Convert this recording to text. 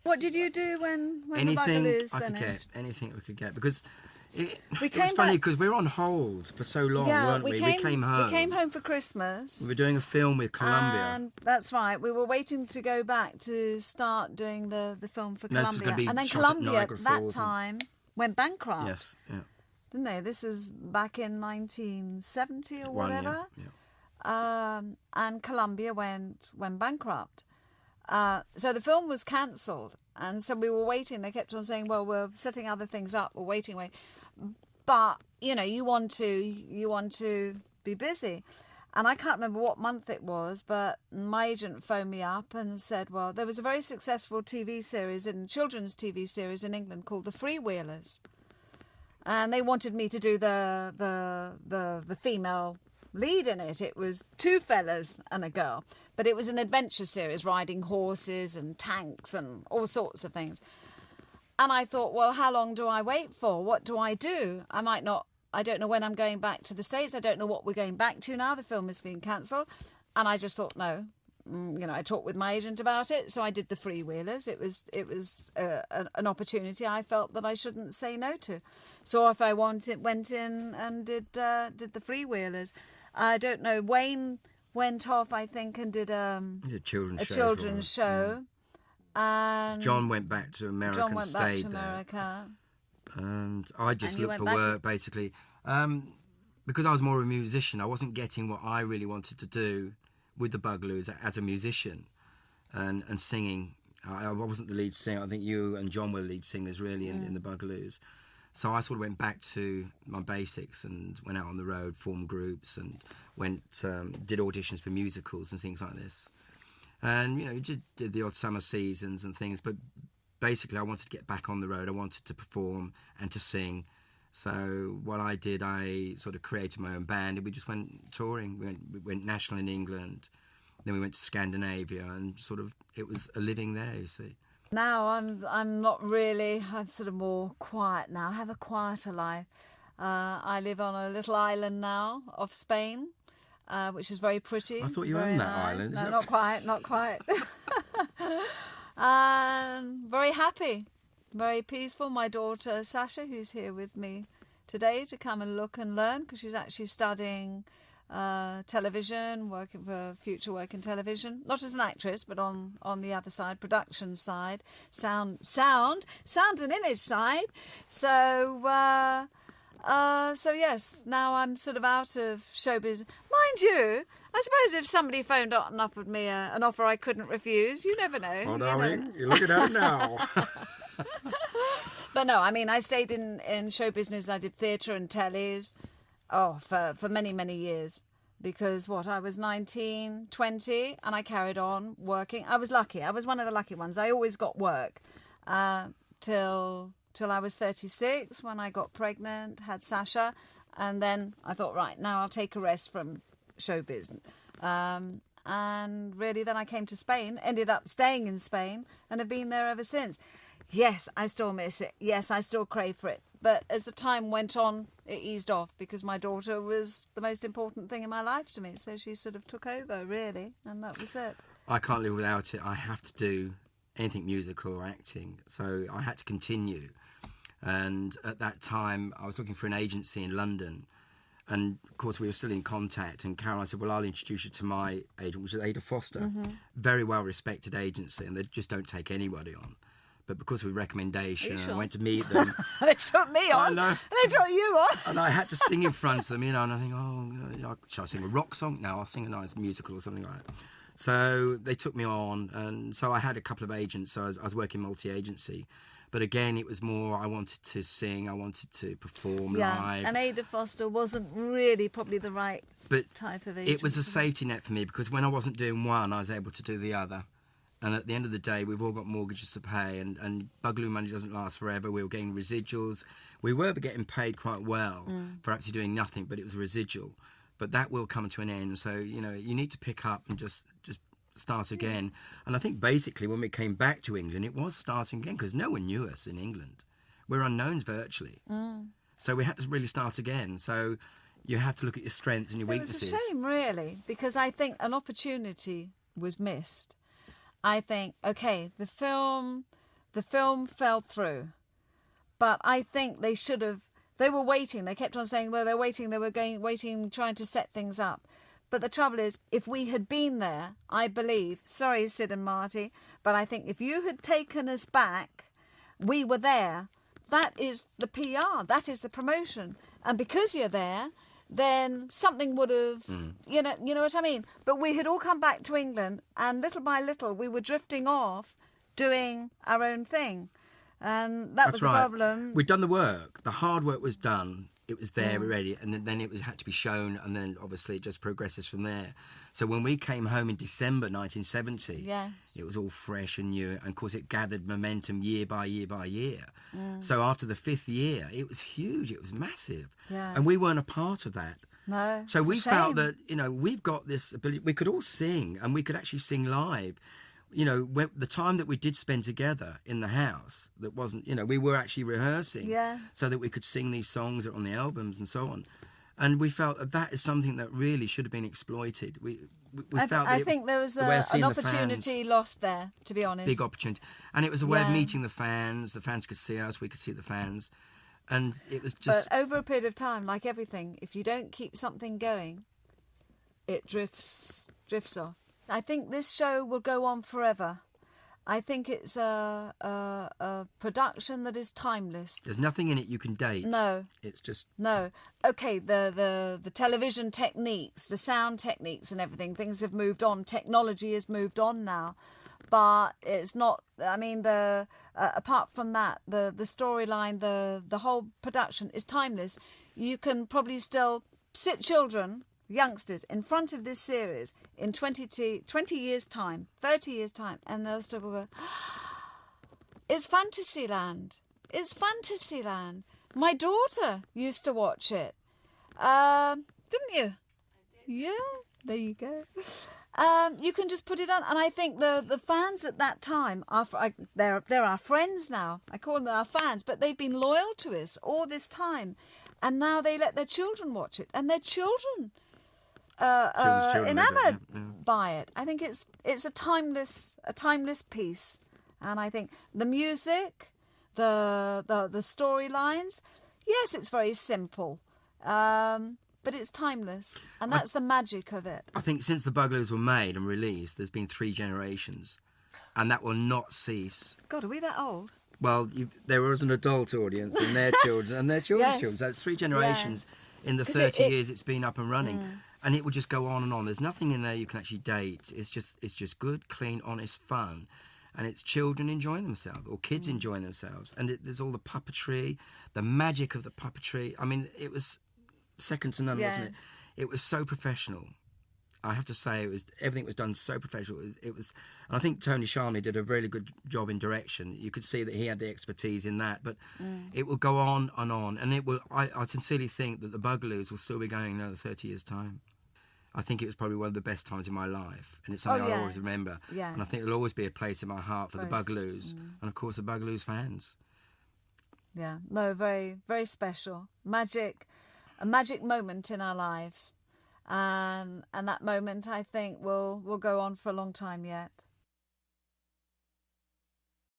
What did you do when anything the Bugaloos I could finished? get, anything we could get, because it We was came funny back- because we were on hold for so long, weren't we? We came home. We came home for Christmas. We were doing a film with Columbia. And that's right. We were waiting to go back to start doing the film for No, this was Columbia. gonna be And then shot at Columbia, Niagara that Falls time, went bankrupt. Yes, yeah. Didn't they? This was back in 1970 or whatever. Yeah. And Columbia went bankrupt. So the film was cancelled. And so we were waiting. They kept on saying, well, we're setting other things up. We're waiting. But, you know, you want to be busy. And I can't remember what month it was, but my agent phoned me up and said, well, there was a very successful children's TV series in England called The Freewheelers. And they wanted me to do the female lead in it. It was two fellas and a girl, but it was an adventure series, riding horses and tanks and all sorts of things. And I thought, well, how long do I wait for? What do I do? I don't know when I'm going back to the States. I don't know what we're going back to now. The film has been cancelled. And I just thought, no. I talked with my agent about it, so I did The Freewheelers. It was an opportunity I felt that I shouldn't say no to. So off I went in and did The Freewheelers. I don't know. Wayne went off, I think, and did a children's show. And John went back to America and stayed there. America. And I just looked for work, basically. Because I was more of a musician, I wasn't getting what I really wanted to do with the Bugaloos as a musician and singing. I wasn't the lead singer. I think you and John were the lead singers, really, in the Bugaloos. So I sort of went back to my basics and went out on the road, formed groups, and did auditions for musicals and things like this. And, did the odd summer seasons and things. But basically, I wanted to get back on the road. I wanted to perform and to sing. So what I did, I sort of created my own band, and we just went touring. We went national in England. Then we went to Scandinavia, and it was a living there, you see. Now I'm not really. I'm sort of more quiet now. I have a quieter life. I live on a little island now of Spain, which is very pretty. I thought you owned that island. No, not quite. And very happy, very peaceful. My daughter Sasha, who's here with me today to come and look and learn, because she's actually studying television, working for future work in television, not as an actress, but on the other side, production side, sound and image side. So yes, now I'm sort of out of showbiz. Mind you, I suppose if somebody phoned up and offered me an offer I couldn't refuse, you never know. Oh, darling, you're looking at it now. But no, I mean, I stayed in show business. I did theatre and tellies, for many, many years. Because I was 19, 20, and I carried on working. I was lucky. I was one of the lucky ones. I always got work till I was 36, when I got pregnant, had Sasha, and then I thought, right, now I'll take a rest from showbiz. And really, then I came to Spain, ended up staying in Spain, and have been there ever since. Yes, I still miss it. Yes, I still crave for it. But as the time went on, it eased off, because my daughter was the most important thing in my life to me. So she sort of took over, really, and that was it. I can't live without it. I have to do anything musical or acting. So I had to continue. And at that time, I was looking for an agency in London. And, of course, we were still in contact. And Caroline said, well, I'll introduce you to my agent, which is Ada Foster. Mm-hmm. Very well-respected agency, and they just don't take anybody on. But because of recommendation, I went to meet them. They took me on. I know. They took you on. And I had to sing in front of them, and I think, shall I sing a rock song? No, I'll sing a nice musical or something like that. So they took me on, and so I had a couple of agents. So I was working multi-agency. But again, it was more, I wanted to sing, I wanted to perform live. And Ada Foster wasn't really probably the right type of agent. It was a safety net for me, because when I wasn't doing one, I was able to do the other. And at the end of the day, we've all got mortgages to pay, and Bugaloo money doesn't last forever. We were getting residuals. We were getting paid quite well for actually doing nothing, but it was residual. But that will come to an end. So, you need to pick up and just start again. And I think basically when we came back to England, it was starting again, because no one knew us in England. We're unknowns virtually. So we had to really start again. So you have to look at your strengths and your weaknesses. It was a shame, really, because I think an opportunity was missed. I think, okay, the film the film fell through. But I think they should have. They were waiting. They kept on saying, well, they're waiting. They were waiting, trying to set things up. But the trouble is, if we had been there, I believe, sorry, Sid and Marty, but I think if you had taken us back, we were there. That is the PR. That is the promotion. And because you're there, then something would have, you know what I mean? But we had all come back to England, and little by little, we were drifting off, doing our own thing. And that was the problem. We'd done the work. The hard work was done. It was there, ready, and then it had to be shown, and then obviously it just progresses from there. So when we came home in December 1970, it was all fresh and new, and of course it gathered momentum year by year by year. So after the 5th year, it was huge, it was massive, and we weren't a part of that. No, so we felt that, you know, we've got this ability, we could all sing, and we could actually sing live. You know, the time that we did spend together in the house, that wasn't, you know, we were actually rehearsing so that we could sing these songs that are on the albums and so on. And we felt that is something that really should have been exploited. I think there was an opportunity lost there, to be honest. Big opportunity. And it was a way of meeting the fans. The fans could see us, we could see the fans. And it was just... But over a period of time, like everything, if you don't keep something going, it drifts off. I think this show will go on forever. I think it's a production that is timeless. There's nothing in it you can date. No. It's just... No. Okay, the television techniques, the sound techniques and everything, things have moved on. Technology has moved on now. But it's not... I mean, apart from that, the storyline, the whole production is timeless. You can probably still sit children... youngsters in front of this series in 20 years' time, 30 years' time, and they'll still go, it's Fantasyland. It's Fantasyland. My daughter used to watch it. Didn't you? I did. Yeah, there you go. You can just put it on, and I think the fans at that time, they're our friends now. I call them our fans, but they've been loyal to us all this time, and now they let their children watch it, and their children... enamoured by it. I think it's a timeless piece, and I think the music, the storylines, yes, it's very simple, but it's timeless, and that's the magic of it. I think since the Bugaloos were made and released, there's been 3 generations, and that will not cease. God, are we that old? Well, there was an adult audience and their children and their children's children. So that's 3 generations in the 30 years it's been up and running. And it will just go on and on. There's nothing in there you can actually date. It's just good, clean, honest fun. And it's children enjoying themselves, or kids enjoying themselves. And there's all the puppetry, the magic of the puppetry. I mean, it was second to none, wasn't it? It was so professional. I have to say, everything was done so professional. It was, and I think Tony Shalmey did a really good job in direction. You could see that he had the expertise in that. But it will go on and on, and it will. I sincerely think that the Bugaloos will still be going another 30 years' time. I think it was probably one of the best times in my life, and it's something I'll always remember. Yes. And I think there'll always be a place in my heart for the Bugaloos, and of course the Bugaloos fans. Yeah, no, very, very special, a magic moment in our lives. And that moment, I think, will go on for a long time yet.